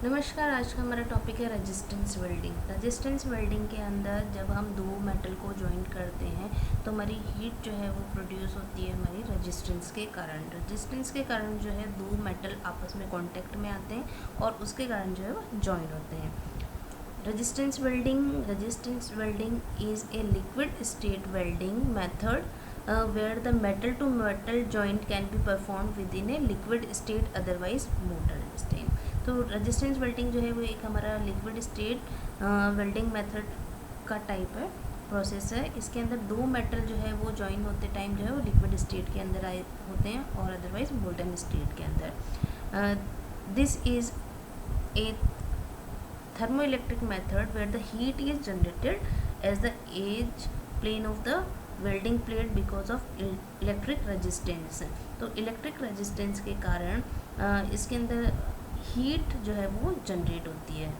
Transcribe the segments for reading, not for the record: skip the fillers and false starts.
नमस्कार। आज का हमारा टॉपिक है रेजिस्टेंस वेल्डिंग। रेजिस्टेंस वेल्डिंग के अंदर जब हम दो मेटल को जॉइंट करते हैं तो हमारी हीट जो है वो प्रोड्यूस होती है हमारी रेजिस्टेंस के कारण। रेजिस्टेंस के कारण जो है दो मेटल आपस में कांटेक्ट में आते हैं और उसके कारण जो है वो जॉइन होते हैं। Resistance welding is a liquid state welding method where the metal to metal joint can be performed within a liquid state, otherwise molten state। तो रेजिस्टेंस वेल्डिंग जो है वो एक हमारा लिक्विड स्टेट वेल्डिंग मेथड का type है, process है। इसके अंदर दो मेटल जो है वो जॉइन होते टाइम जो है वो लिक्विड स्टेट के अंदर आए होते हैं और अदरवाइज मोल्टन स्टेट के अंदर। This is a thermoelectric method where the heat is generated as the edge plane of the welding plate because of electric resistance। तो इलेक्ट्रिक रेजिस्टेंस के कारण इसके अंदर हीट जो है वो जनरेट होती है।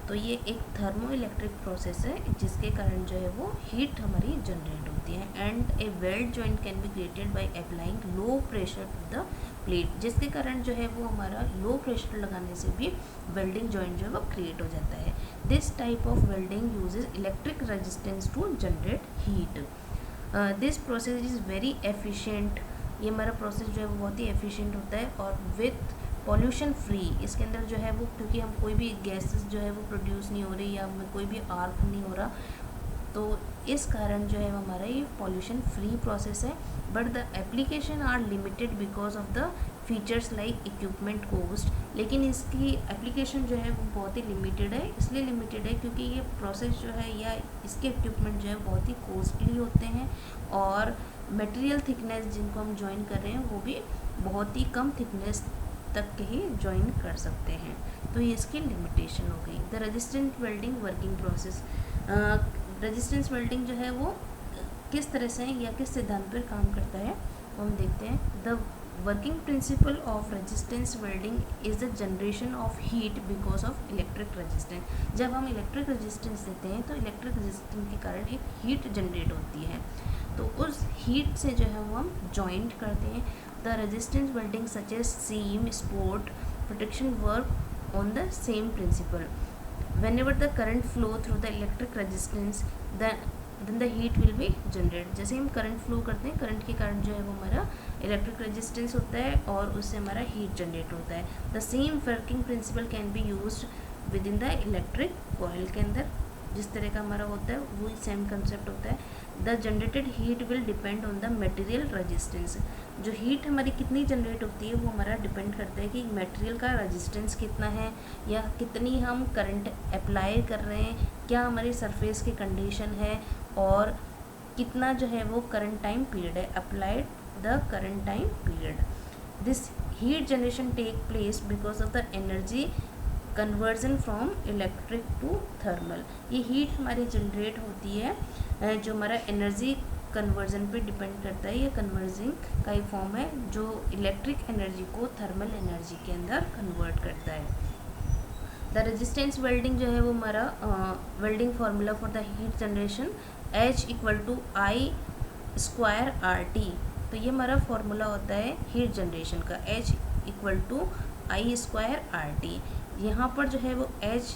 तो ये एक थर्मो इलेक्ट्रिक प्रोसेस है जिसके कारण जो है वो हीट हमारी जनरेट होती है। And a weld joint can be created by applying low pressure to the plate, जिसके कारण जो है वो हमारा लो प्रेशर लगाने से भी वेल्डिंग जॉइंट जो है वो क्रिएट हो जाता है। This type of welding uses electric resistance to generate heat. This process is very efficient. ये हमारा प्रोसेस जो है वो बहुत ही एफिशिएंट होता है और विथ पॉल्यूशन फ्री। इसके अंदर जो है वो क्योंकि हम कोई भी गैसेस जो है वो प्रोड्यूस नहीं हो रही या हमें कोई भी आर्क नहीं हो रहा, तो इस कारण जो है हमारा ये पॉल्यूशन फ्री प्रोसेस है। But the application are limited because of the features like equipment cost. लेकिन इसकी एप्लीकेशन जो है वो बहुत ही लिमिटेड है। इसलिए लिमिटेड है क्योंकि ये प्रोसेस जो है या इसके इक्विपमेंट जो है बहुत ही कॉस्टली होते हैं और मटेरियल थिकनेस जिनको हम ज्वाइन कर रहे हैं वो भी बहुत ही कम थिकनेस तक के ही ज्वाइन कर सकते हैं। तो ये इसकी लिमिटेशन हो गई। The resistant welding working process. Resistance welding जो है वो किस तरह से या किस सिद्धांत पर काम करता है वो हम देखते हैं। The working principle of resistance welding is the generation of heat because of electric resistance. जब हम इलेक्ट्रिक रेजिस्टेंस देते हैं तो इलेक्ट्रिक रेजिस्टेंस के कारण एक हीट जनरेट होती है, तो उस हीट से जो है वो हम जॉइंट करते हैं। The resistance welding such as seam, spot, projection work on the same principle. whenever the current flow through the electric resistance then the heat will be generated। जैसे हम करंट फ्लो करते हैं, करंट के कारण जो है वो हमारा इलेक्ट्रिक रेजिस्टेंस होता है और उससे हमारा हीट जनरेट होता है। The same working principle can be used with in the electric coil के अंदर। जिस तरह का हमारा होता है वही सेम कंसेप्ट होता है। The generated heat will depend on the material resistance. जो हीट हमारी कितनी जनरेट होती है वो हमारा डिपेंड करता है कि मटेरियल का रेजिस्टेंस कितना है या कितनी हम करंट अप्लाई कर रहे हैं, क्या हमारी सरफेस की कंडीशन है और कितना जो है वो करंट टाइम पीरियड है, applied the current time period. This heat generation take place because of the energy conversion from electric to thermal. ये हीट हमारी जनरेट होती है जो हमारा एनर्जी कन्वर्जन पे डिपेंड करता है। ये कन्वर्जिंग का एक फॉर्म है जो इलेक्ट्रिक एनर्जी को थर्मल एनर्जी के अंदर कन्वर्ट करता है। द रेजिस्टेंस वेल्डिंग जो है वो हमारा welding formula for the heat generation H = I² RT। तो ये हमारा फार्मूला होता है हीट जनरेशन का, H = I² RT। यहाँ पर जो है वो H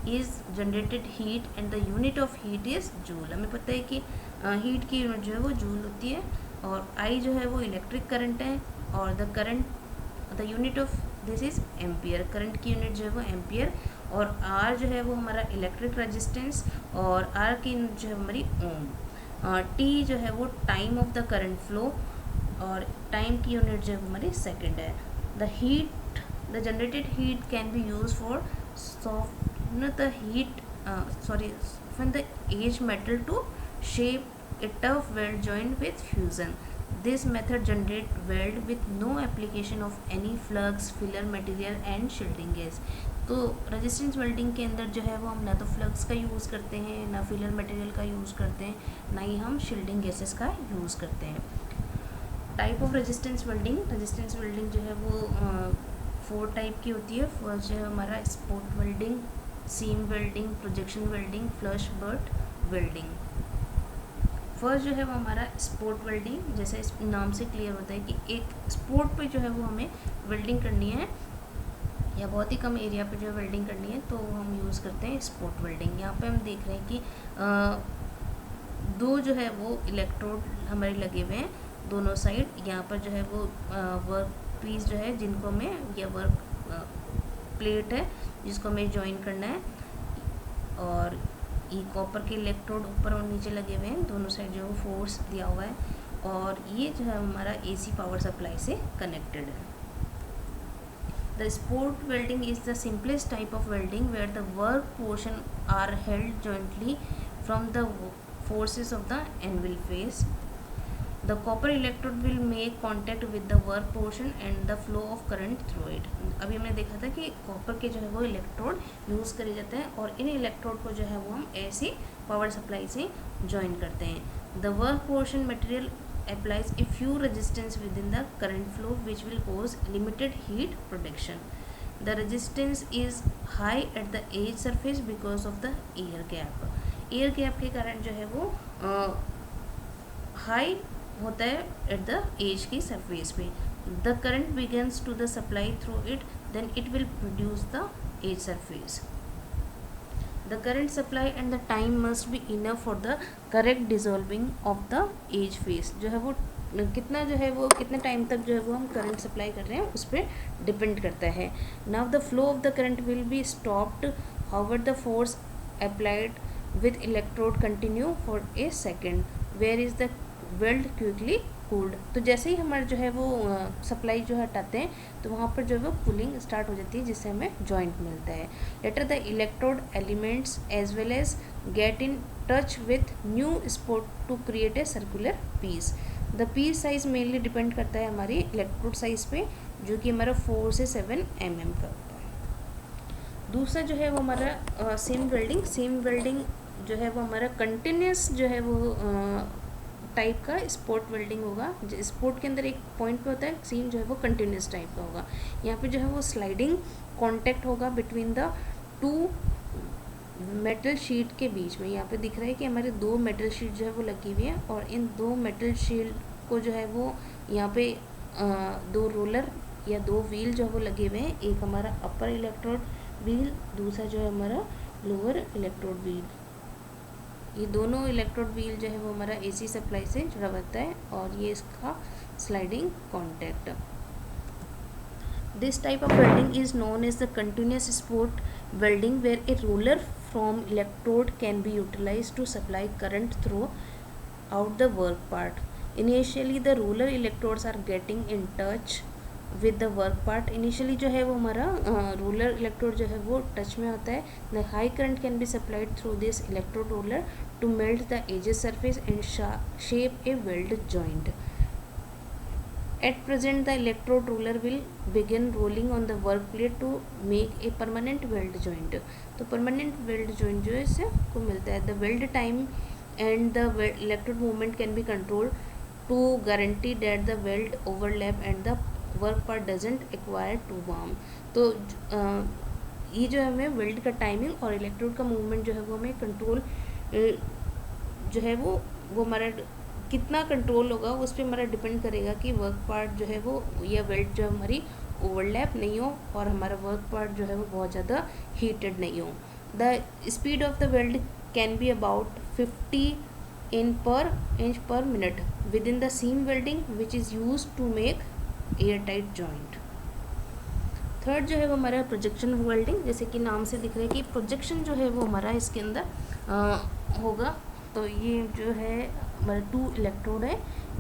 is generated heat and the unit of heat is joule. हमें पता है कि हीट की यूनिट जो है वो जूल होती है और I जो है वो इलेक्ट्रिक करंट है और the unit of this is ampere. Current की यूनिट जो है वो एम्पियर और R जो है वो हमारा इलेक्ट्रिक रेजिस्टेंस और R की यूनिट जो है हमारी ओम। T जो है वो time of the current flow और टाइम की यूनिट जो है वो हमारी सेकेंड है। The generated heat can be used for soften the edge metal to shape a tough weld joint with fusion। This method generate weld with no application of any flux, filler material and shielding gas। तो resistance welding के अंदर जो है वो हम ना तो flux का यूज़ करते हैं, ना फिलर मटेरियल का यूज़ करते हैं, ना ही हम शील्डिंग गैसेस का यूज़ करते हैं। टाइप ऑफ रेजिस्टेंस वेल्डिंग जो है वो 4 टाइप की होती है। फर्स्ट जो है हमारा spot welding, seam welding, projection welding, flush butt welding. First जो है वो हमारा स्पॉट वेल्डिंग, जैसे इस नाम से क्लियर होता है कि एक स्पॉट पे जो है वो हमें वेल्डिंग करनी है या बहुत ही कम एरिया पे जो वेल्डिंग करनी है तो हम यूज़ करते हैं स्पॉट वेल्डिंग। यहाँ पे हम देख रहे हैं कि दो जो है वो इलेक्ट्रोड हमारे लगे हुए हैं दोनों साइड। यहाँ पर जो है वो वर्क पीस जो है जिनको हमें, या वर्क प्लेट है जिसको हमें ज्वाइन करना है, और ये कॉपर के इलेक्ट्रोड ऊपर और नीचे लगे हुए हैं दोनों साइड, जो फोर्स दिया हुआ है, और ये जो है हमारा एसी पावर सप्लाई से कनेक्टेड है। The spot welding is the simplest type of welding where the work portion are held jointly from the forces of the anvil face. The copper electrode will make contact with the work portion and the flow of current through it. अभी हमने देखा था कि copper के जो है वो electrode use करे जाते हैं, और इन इलेक्ट्रोड को जो है वो हम ऐसे पावर सप्लाई से ज्वाइन करते हैं. The work portion material applies a few resistance within the current flow which will cause limited heat production. The resistance is high at the edge surface because of the air gap. Air gap के कारण जो है वो high होता है at the edge की surface पे. The current begins to the supply through it, then it will produce the edge surface. The current supply and the time must be enough for the correct dissolving of the edge face. जो है वो कितना जो है वो कितने time तक जो है वो हम करंट सप्लाई कर रहे हैं उस पर डिपेंड करता है. Now the flow of the current will be stopped however the force applied with electrode continue for a second where is the weld quickly cooled. तो जैसे ही हमारे जो है वो सप्लाई जो हटाते हैं तो वहाँ पर जो है वो कूलिंग स्टार्ट हो जाती है, जिससे हमें जॉइंट मिलता है. Later the electrode elements as well as get in touch with new spot to create a circular piece. The piece size mainly depend करता है हमारी इलेक्ट्रोड साइज पे, जो कि हमारा 4 से 7 mm का होता है. दूसरा जो है वो हमारा सीम वेल्डिंग. सीम वेल्डिंग जो है वो हमारा कंटिन्यूस जो है वो टाइप का स्पॉट वेल्डिंग होगा. स्पॉट के अंदर एक पॉइंट पे होता है, सीम जो है वो कंटिन्यूस टाइप का होगा. यहाँ पे जो है वो स्लाइडिंग कांटेक्ट होगा between the two metal sheet के बीच में. यहाँ पे दिख रहा है कि हमारे दो मेटल शीट जो है वो लगी हुई है, और इन दो मेटल शीट को जो है वो यहाँ पे दो रोलर या दो व्हील जो है वो लगे हुए हैं. एक हमारा अपर इलेक्ट्रोड व्हील, दूसरा जो है हमारा लोअर इलेक्ट्रोड व्हील. ये दोनों इलेक्ट्रोड व्हील जो है वो हमारा एसी सप्लाई से जुड़ा होता है, और ये इसका sliding contact. This type of welding is known as the continuous spot welding where a roller from electrode can be utilized to supply current throughout the work part. Initially the roller electrodes are getting in touch with the work part. Initially जो है वो हमारा roller electrode जो है वो touch में होता है. The high current can be supplied through this electrode roller to melt the edges surface and shape a weld joint. At present the electrode roller will begin rolling on the work plate to make a permanent weld joint. तो permanent weld joint जो है इससे को मिलता है. The weld time and the electrode movement can be controlled to guarantee that the weld overlap and the work part doesn't acquire too warm. तो ये जो है हमें वेल्ड का टाइमिंग और इलेक्ट्रोड का मूवमेंट जो है वो हमें कंट्रोल जो है वो हमारा कितना कंट्रोल होगा उस पर हमारा डिपेंड करेगा कि वर्क पार्ट जो है वो या वेल्ड जो हमारी ओवरलैप नहीं हो और हमारा वर्क पार्ट जो है वो बहुत ज़्यादा हीटेड नहीं हो. The speed of the weld can be about 50 inch per minute within the seam welding which is use to make air tight joint. Third जो है वो हमारा प्रोजेक्शन वेल्डिंग. जैसे कि नाम से दिख रहा है कि प्रोजेक्शन जो है वो हमारा इसके अंदर होगा. तो ये जो है हमारा 2 इलेक्ट्रोड है,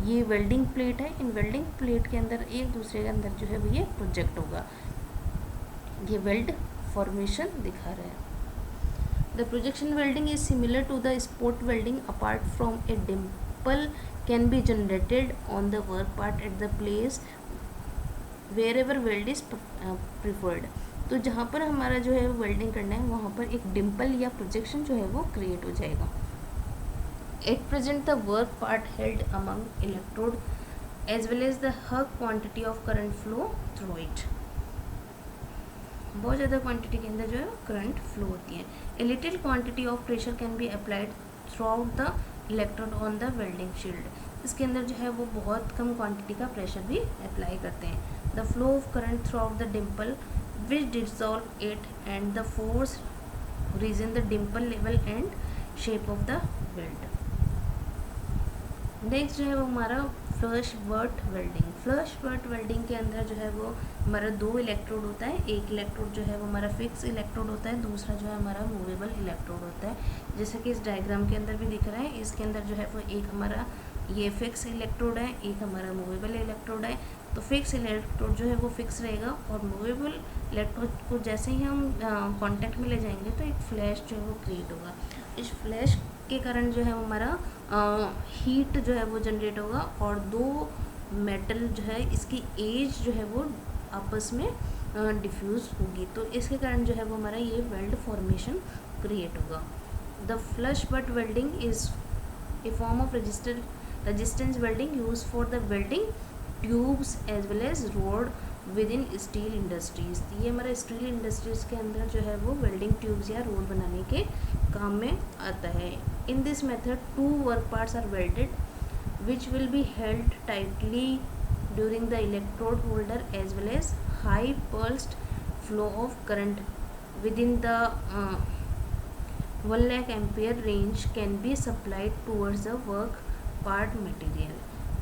ये वेल्डिंग प्लेट है. इन वेल्डिंग प्लेट के अंदर एक दूसरे के अंदर जो है वो ये प्रोजेक्ट होगा. ये वेल्ड फॉर्मेशन दिखा रहा है. The projection welding is similar to the spot welding. Apart from a dimple can be generated on the work part at the place wherever weld is preferred. तो जहाँ पर हमारा जो है वेल्डिंग करना है वहाँ पर एक डिम्पल या प्रोजेक्शन जो है वो क्रिएट हो जाएगा. At present the work part held among electrode as well as the high quantity of current flow through it. बहुत ज़्यादा क्वांटिटी के अंदर जो है करंट फ्लो होती है. A little quantity of pressure can be applied throughout the electrode on the welding shield. इसके अंदर जो है वो बहुत कम क्वांटिटी का प्रेशर भी अप्लाई करते हैं. The flow of current throughout the dimple which dissolve it and the force region the dimple level and shape of the weld. Next जो है वो हमारा flush butt welding. Flush butt welding के अंदर जो है वो हमारा दो इलेक्ट्रोड होता है। एक इलेक्ट्रोड जो है वो हमारा फिक्स इलेक्ट्रोड होता है, दूसरा जो है हमारा मूवेबल इलेक्ट्रोड होता है। जैसे कि इस डायग्राम के अंदर भी दिख रहा है, इसके अंदर जो है वो एक हमारा ये फिक्स इलेक्ट्रोड है, एक हमारा मूवेबल इलेक्ट्रोड है। तो फिक्स इलेक्ट्रोड जो है वो फिक्स रहेगा और मूवेबल इलेक्ट्रोड को जैसे ही हम कांटेक्ट में ले जाएंगे तो एक फ्लैश जो है वो क्रिएट होगा। इस फ्लैश के कारण जो है वो हमारा हीट जो है वो जनरेट होगा और दो मेटल जो है इसकी एज जो है वो आपस में डिफ्यूज़ होगी, तो इसके कारण जो है वो हमारा ये वेल्ड फॉर्मेशन क्रिएट होगा। The flush butt welding is a form of resistance welding use for the welding tubes as well as rod within steel industries. ये हमारा स्टील इंडस्ट्रीज के अंदर जो है वो वेल्डिंग ट्यूब्स या रोड बनाने के काम में आता है। In this method two work parts are welded which will be held tightly during the electrode holder as well as high pulsed flow of current within the 1 lakh ampere range can be supplied towards the work part material.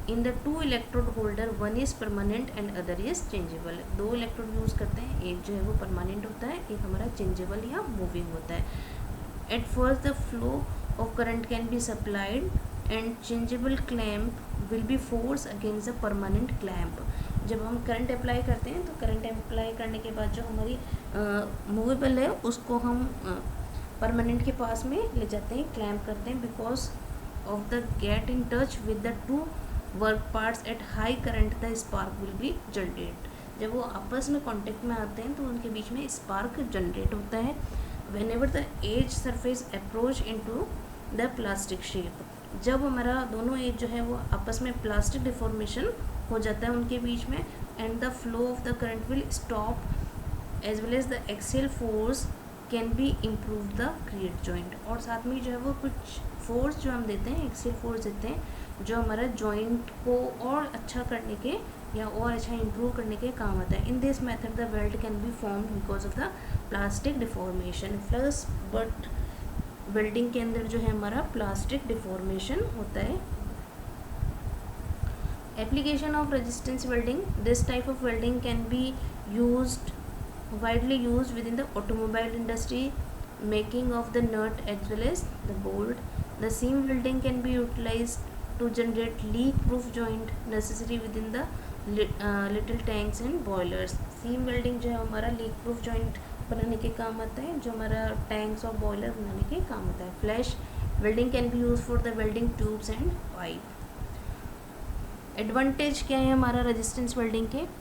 In the two electrode holder one is permanent and other is changeable. दो electrode use करते हैं, एक जो है वो permanent होता है, एक हमारा चेंजेबल या मूविंग होता है। At first the flow of current can be supplied and changeable clamp will be force against the permanent clamp. जब हम करंट अप्लाई करते हैं तो करंट अप्लाई करने के बाद जो हमारी मूवेबल है उसको हम परमानेंट के पास में ले जाते हैं, क्लैम्प करते हैं because of the gate in touch with the two work parts at high current the spark will be generate. जब वो आपस में कांटेक्ट में आते हैं तो उनके बीच में स्पार्क जनरेट होता है। Whenever the edge surface approach into the plastic shape, जब हमारा दोनों एज जो है वो आपस में प्लास्टिक डिफॉर्मेशन हो जाता है उनके बीच में, and the flow of the current will stop as well as the axial force can be improve the create joint. और साथ में जो है वो कुछ फोर्स जो हम देते हैं, एक्सियल फोर्स देते हैं जो हमारा जॉइंट को और अच्छा करने के या और अच्छा इम्प्रूव करने के काम आता है। In this method the weld can be formed because of the plastic deformation. Plus butt welding के अंदर जो है हमारा प्लास्टिक डिफॉर्मेशन होता है। Application of resistance welding, this type of welding can be used widely used within the automobile industry, making of the nut as well as the bolt. The seam welding can be utilized to generate leak-proof joint necessary within the little tanks and boilers. Seam welding जो है हमारा leak-proof joint बनाने के काम आता है, जो हमारा tanks और boiler बनाने के काम आता है। Flash welding can be used for the welding tubes and pipe. Advantage क्या है हमारा resistance welding के?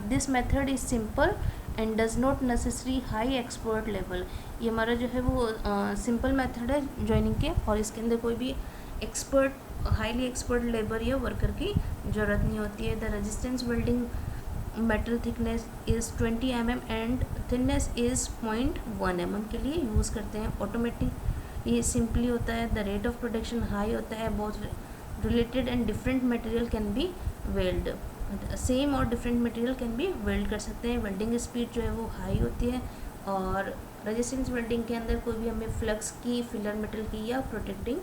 This method is simple and does not necessary high expert level. ये हमारा जो है वो सिंपल मेथड है जॉइनिंग के और इसके अंदर कोई भी एक्सपर्ट हाईली एक्सपर्ट लेबर या वर्कर की ज़रूरत नहीं होती है। The resistance welding metal thickness is 20 mm and thinness is 0.1 mm के लिए यूज़ करते हैं। ऑटोमेटिक ये सिंपली होता है। The rate of production high होता है। बहुत related and different material can be weld, same और different material can be weld कर सकते हैं। वेल्डिंग स्पीड जो है वो हाई होती है और रेजिस्टेंस वेल्डिंग के अंदर कोई भी हमें फ्लक्स की, फिलर मेटल की या प्रोटेक्टिंग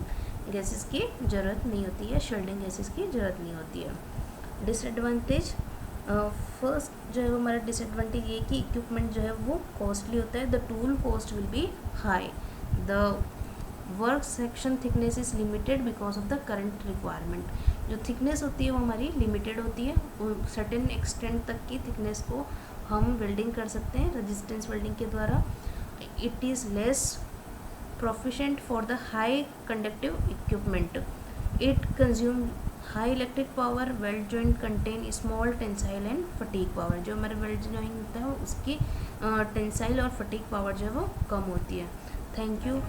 गैसेस की ज़रूरत नहीं होती है, शील्डिंग गैसेस की ज़रूरत नहीं होती है। डिसएडवांटेज, फर्स्ट जो है वो हमारा डिसएडवांटेज ये कि इक्विपमेंट जो है वो कॉस्टली होता है। The tool cost will be high. The work section thickness is limited because of the current requirement. जो थिकनेस होती है वो हमारी लिमिटेड होती है, सर्टेन एक्सटेंट तक की थिकनेस को हम वेल्डिंग कर सकते हैं रेजिस्टेंस वेल्डिंग के द्वारा। It is less proficient for the high conductive equipment. It consume high electric power. Weld joint contain small tensile and fatigue power. जो हमारा वेल्ड जॉइंट होता है उसकी टेंसाइल और फटीक पावर जो है वो कम होती है। Thank you.